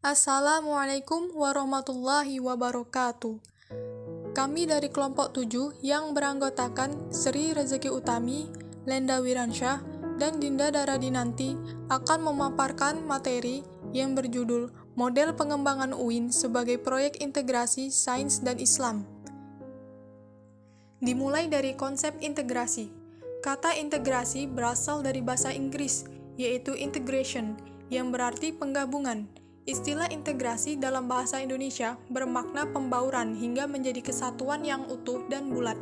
Assalamualaikum warahmatullahi wabarakatuh. Kami dari kelompok 7 yang beranggotakan Sri Rezeki Utami, Lenda Wiransyah, dan Dinda Daradinanti akan memaparkan materi yang berjudul Model Pengembangan UIN sebagai Proyek Integrasi Sains dan Islam. Dimulai dari konsep integrasi. Kata integrasi berasal dari bahasa Inggris, yaitu integration, yang berarti penggabungan. Istilah integrasi dalam bahasa Indonesia bermakna pembauran hingga menjadi kesatuan yang utuh dan bulat.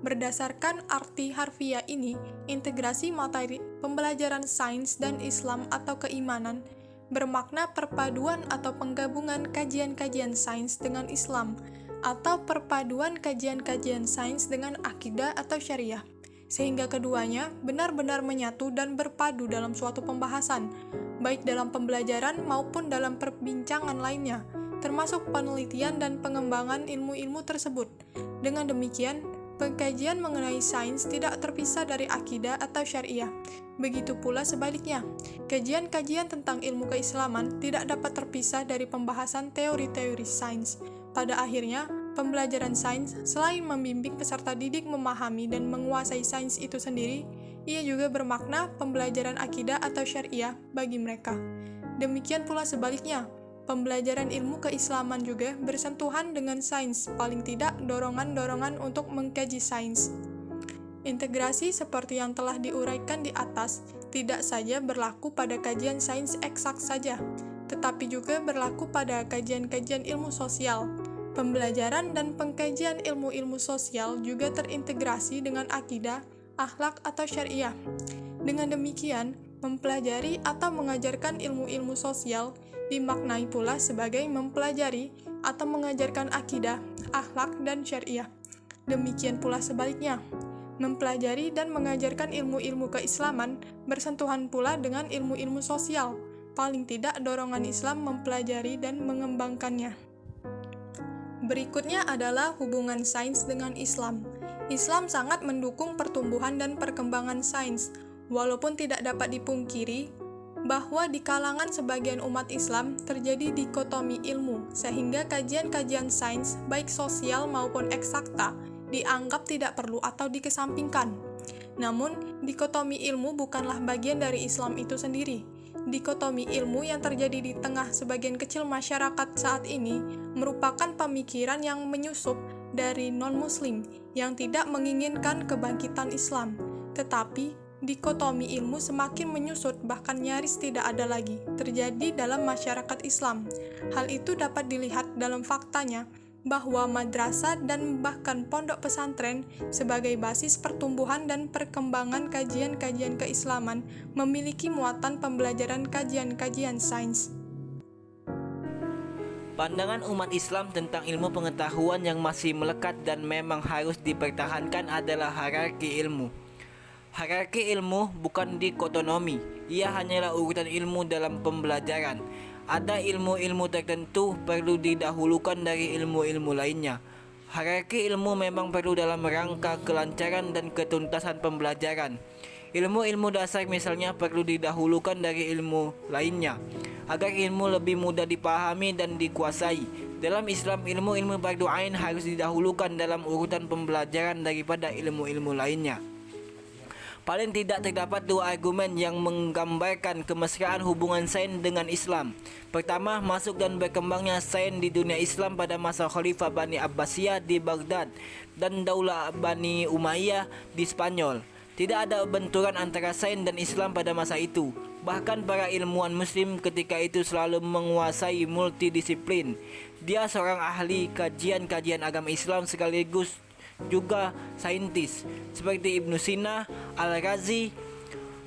Berdasarkan arti harfiah ini, integrasi materi pembelajaran sains dan Islam atau keimanan bermakna perpaduan atau penggabungan kajian-kajian sains dengan Islam, atau perpaduan kajian-kajian sains dengan akidah atau syariah, sehingga keduanya benar-benar menyatu dan berpadu dalam suatu pembahasan, baik dalam pembelajaran maupun dalam perbincangan lainnya, termasuk penelitian dan pengembangan ilmu-ilmu tersebut. Dengan demikian, pengkajian mengenai sains tidak terpisah dari akidah atau syariah. Begitu pula sebaliknya, kajian-kajian tentang ilmu keislaman tidak dapat terpisah dari pembahasan teori-teori sains. Pada akhirnya, pembelajaran sains selain membimbing peserta didik memahami dan menguasai sains itu sendiri, ia juga bermakna pembelajaran akidah atau syariah bagi mereka. Demikian pula sebaliknya, pembelajaran ilmu keislaman juga bersentuhan dengan sains, paling tidak dorongan-dorongan untuk mengkaji sains. Integrasi seperti yang telah diuraikan di atas tidak saja berlaku pada kajian sains eksak saja, tetapi juga berlaku pada kajian-kajian ilmu sosial. Pembelajaran dan pengkajian ilmu-ilmu sosial juga terintegrasi dengan akidah, akhlak atau syariah. Dengan demikian, mempelajari atau mengajarkan ilmu-ilmu sosial dimaknai pula sebagai mempelajari atau mengajarkan akidah, akhlak, dan syariah. Demikian pula sebaliknya, mempelajari dan mengajarkan ilmu-ilmu keislaman bersentuhan pula dengan ilmu-ilmu sosial. Paling tidak dorongan Islam mempelajari dan mengembangkannya. Berikutnya adalah hubungan sains dengan Islam. Islam sangat mendukung pertumbuhan dan perkembangan sains, walaupun tidak dapat dipungkiri bahwa di kalangan sebagian umat Islam terjadi dikotomi ilmu, sehingga kajian-kajian sains, baik sosial maupun eksakta, dianggap tidak perlu atau dikesampingkan. Namun, dikotomi ilmu bukanlah bagian dari Islam itu sendiri. Dikotomi ilmu yang terjadi di tengah sebagian kecil masyarakat saat ini merupakan pemikiran yang menyusup dari non-muslim yang tidak menginginkan kebangkitan Islam. Tetapi, dikotomi ilmu semakin menyusut bahkan nyaris tidak ada lagi terjadi dalam masyarakat Islam. Hal itu dapat dilihat dalam faktanya bahwa madrasah dan bahkan pondok pesantren sebagai basis pertumbuhan dan perkembangan kajian-kajian keislaman memiliki muatan pembelajaran kajian-kajian sains. Pandangan umat Islam tentang ilmu pengetahuan yang masih melekat dan memang harus dipertahankan adalah hierarki ilmu. Hierarki ilmu bukan dikotomi, ia hanyalah urutan ilmu dalam pembelajaran. Ada ilmu-ilmu tertentu perlu didahulukan dari ilmu-ilmu lainnya. Hierarki ilmu memang perlu dalam rangka kelancaran dan ketuntasan pembelajaran. Ilmu-ilmu dasar misalnya perlu didahulukan dari ilmu lainnya, agar ilmu lebih mudah dipahami dan dikuasai. Dalam Islam, ilmu-ilmu fardu ain harus didahulukan dalam urutan pembelajaran daripada ilmu-ilmu lainnya. Paling tidak terdapat dua argumen yang menggambarkan kemesraan hubungan sains dengan Islam. Pertama, masuk dan berkembangnya sains di dunia Islam pada masa Khalifah Bani Abbasiyah di Baghdad dan Daulah Bani Umayyah di Spanyol. Tidak ada benturan antara sains dan Islam pada masa itu. Bahkan para ilmuwan muslim ketika itu selalu menguasai multidisiplin. Dia seorang ahli kajian-kajian agama Islam sekaligus juga saintis seperti Ibnu Sina, Al-Razi,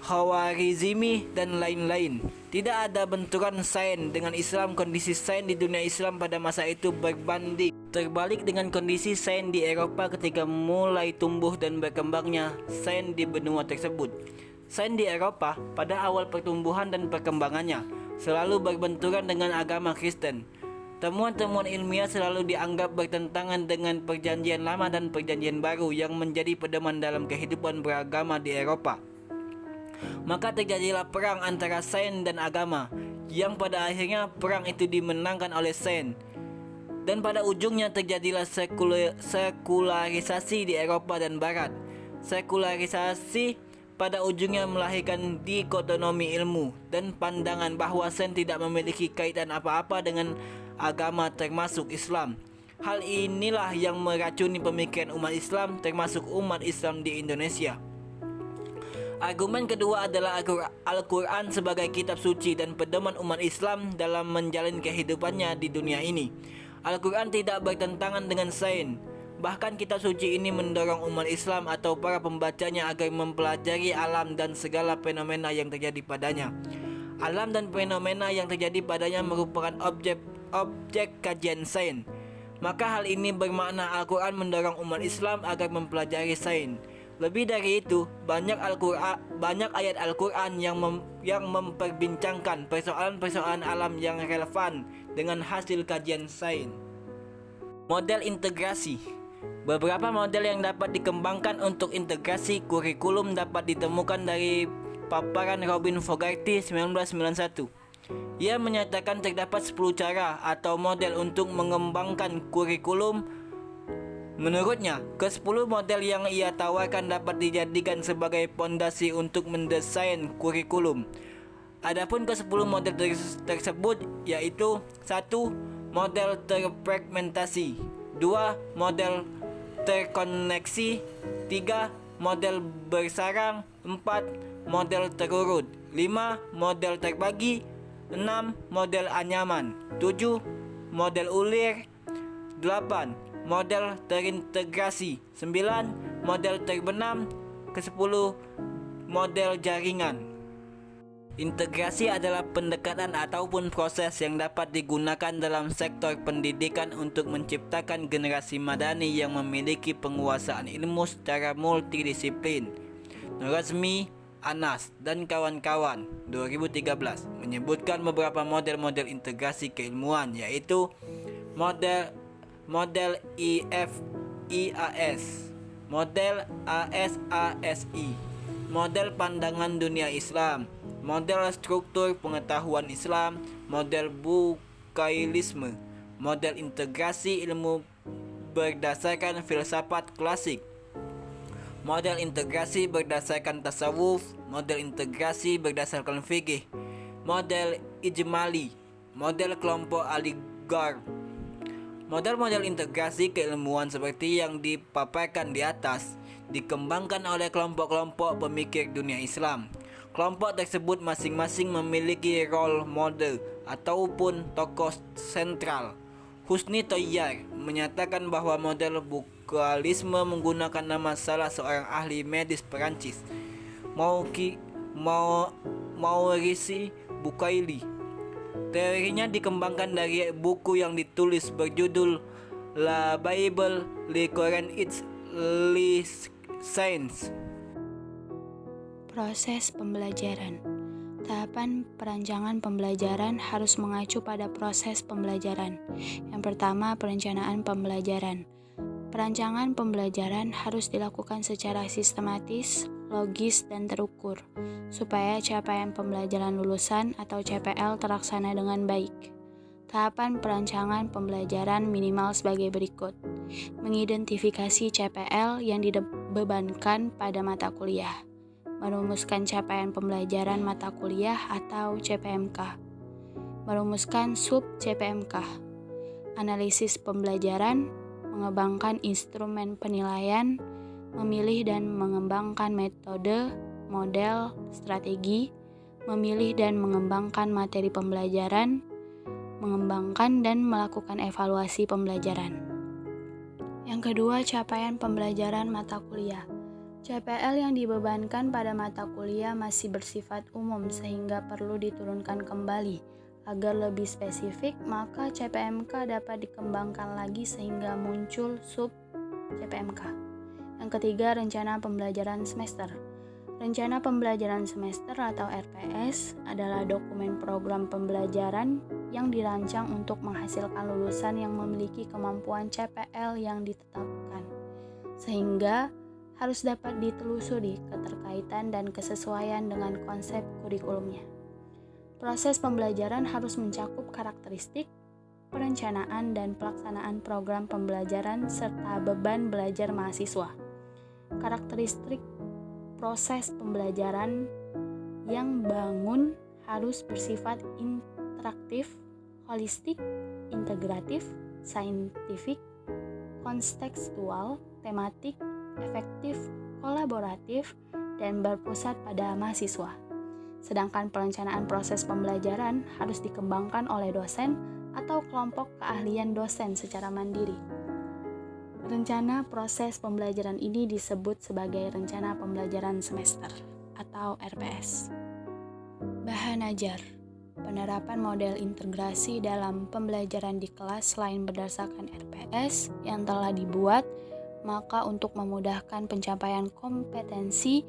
Khawarizmi, dan lain-lain. Tidak ada benturan sains dengan Islam. Kondisi sains di dunia Islam pada masa itu berbanding terbalik dengan kondisi sains di Eropa ketika mulai tumbuh dan berkembangnya sains di benua tersebut. Sains di Eropa pada awal pertumbuhan dan perkembangannya selalu berbenturan dengan agama Kristen. Temuan-temuan ilmiah selalu dianggap bertentangan dengan perjanjian lama dan perjanjian baru yang menjadi pedoman dalam kehidupan beragama di Eropa. Maka terjadilah perang antara sains dan agama yang pada akhirnya perang itu dimenangkan oleh Saint. Dan pada ujungnya terjadilah sekularisasi di Eropa dan Barat. Sekularisasi pada ujungnya melahirkan dikotomi ilmu dan pandangan bahwa Saint tidak memiliki kaitan apa-apa dengan agama termasuk Islam. Hal inilah yang meracuni pemikiran umat Islam termasuk umat Islam di Indonesia. Argumen kedua adalah Al-Quran sebagai kitab suci dan pedoman umat Islam dalam menjalani kehidupannya di dunia ini. Al-Quran tidak bertentangan dengan Sains. Bahkan kitab suci ini mendorong umat Islam atau para pembacanya agar mempelajari alam dan segala fenomena yang terjadi padanya. Alam dan fenomena yang terjadi padanya merupakan objek kajian Sains. Maka hal ini bermakna Al-Quran mendorong umat Islam agar mempelajari Sains. Lebih dari itu, banyak ayat Al-Quran yang memperbincangkan persoalan-persoalan alam yang relevan dengan hasil kajian Sains. Model integrasi. Beberapa model yang dapat dikembangkan untuk integrasi kurikulum dapat ditemukan dari paparan Robin Fogarty 1991. Ia menyatakan terdapat 10 cara atau model untuk mengembangkan kurikulum. Menurutnya, ke-10 model yang ia tawarkan dapat dijadikan sebagai pondasi untuk mendesain kurikulum. Adapun ke-10 model tersebut yaitu 1. Model terfragmentasi, 2. Model terkoneksi, 3. Model bersarang, 4. Model terurut, 5. Model terbagi, 6. Model anyaman, 7. Model ulir, 8. Model terintegrasi, 9. Model terbenam, ke-10 model jaringan. Integrasi adalah pendekatan ataupun proses yang dapat digunakan dalam sektor pendidikan untuk menciptakan generasi madani yang memiliki penguasaan ilmu secara multidisiplin. Nurozmi, Anas, dan kawan-kawan 2013 menyebutkan beberapa model-model integrasi keilmuan, yaitu model IFIAS, model ASASI, model pandangan dunia Islam, model struktur pengetahuan Islam, model Bukailisme, model integrasi ilmu berdasarkan filsafat klasik, model integrasi berdasarkan tasawuf, model integrasi berdasarkan fikih, model ijmali, model kelompok aligar. Model-model integrasi keilmuan seperti yang dipaparkan di atas dikembangkan oleh kelompok-kelompok pemikir dunia Islam. Kelompok tersebut masing-masing memiliki role model ataupun tokoh sentral. Husni Toyyar menyatakan bahwa model Bukailisme menggunakan nama salah seorang ahli medis Perancis, Maurice Bucaille. Teorinya dikembangkan dari buku yang ditulis berjudul La Bible, Le Coran et les Sciences. Proses pembelajaran. Tahapan perancangan pembelajaran harus mengacu pada proses pembelajaran. Yang pertama, perencanaan pembelajaran. Perancangan pembelajaran harus dilakukan secara sistematis, logis, dan terukur, supaya capaian pembelajaran lulusan atau CPL terlaksana dengan baik. Tahapan perancangan pembelajaran minimal sebagai berikut. Mengidentifikasi CPL yang dibebankan pada mata kuliah. Merumuskan capaian pembelajaran mata kuliah atau CPMK. Merumuskan sub CPMK. Analisis pembelajaran, mengembangkan instrumen penilaian, memilih dan mengembangkan metode, model, strategi, memilih dan mengembangkan materi pembelajaran, mengembangkan dan melakukan evaluasi pembelajaran. Yang kedua, capaian pembelajaran mata kuliah. CPL yang dibebankan pada mata kuliah masih bersifat umum sehingga perlu diturunkan kembali. Agar lebih spesifik, maka CPMK dapat dikembangkan lagi sehingga muncul sub CPMK. Yang ketiga, rencana pembelajaran semester. Rencana pembelajaran semester atau RPS adalah dokumen program pembelajaran yang dirancang untuk menghasilkan lulusan yang memiliki kemampuan CPL yang ditetapkan, sehingga harus dapat ditelusuri keterkaitan dan kesesuaian dengan konsep kurikulumnya. Proses pembelajaran harus mencakup karakteristik, perencanaan dan pelaksanaan program pembelajaran serta beban belajar mahasiswa. Karakteristik proses pembelajaran yang bangun harus bersifat interaktif, holistik, integratif, saintifik, kontekstual, tematik, efektif, kolaboratif, dan berpusat pada mahasiswa. Sedangkan perencanaan proses pembelajaran harus dikembangkan oleh dosen atau kelompok keahlian dosen secara mandiri. Rencana proses pembelajaran ini disebut sebagai rencana pembelajaran semester atau RPS. Bahan ajar. Penerapan model integrasi dalam pembelajaran di kelas selain berdasarkan RPS yang telah dibuat, maka untuk memudahkan pencapaian kompetensi,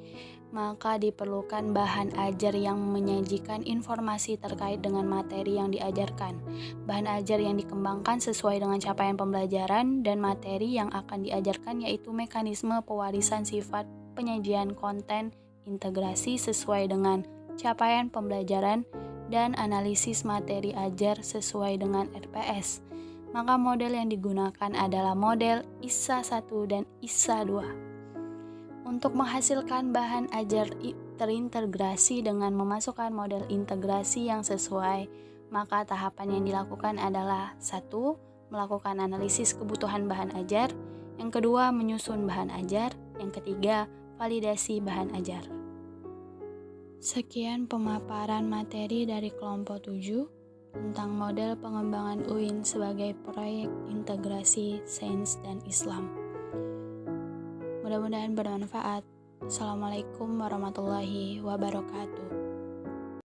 maka diperlukan bahan ajar yang menyajikan informasi terkait dengan materi yang diajarkan. Bahan ajar yang dikembangkan sesuai dengan capaian pembelajaran dan materi yang akan diajarkan yaitu mekanisme pewarisan sifat penyajian konten, integrasi sesuai dengan capaian pembelajaran, dan analisis materi ajar sesuai dengan RPS. Maka model yang digunakan adalah model ISA 1 dan ISA 2. Untuk menghasilkan bahan ajar terintegrasi dengan memasukkan model integrasi yang sesuai, maka tahapan yang dilakukan adalah 1. Melakukan analisis kebutuhan bahan ajar, yang kedua menyusun bahan ajar, yang ketiga validasi bahan ajar. Sekian pemaparan materi dari kelompok 7 tentang model pengembangan UIN sebagai proyek integrasi sains dan Islam. Mudah-mudahan bermanfaat. Assalamualaikum warahmatullahi wabarakatuh.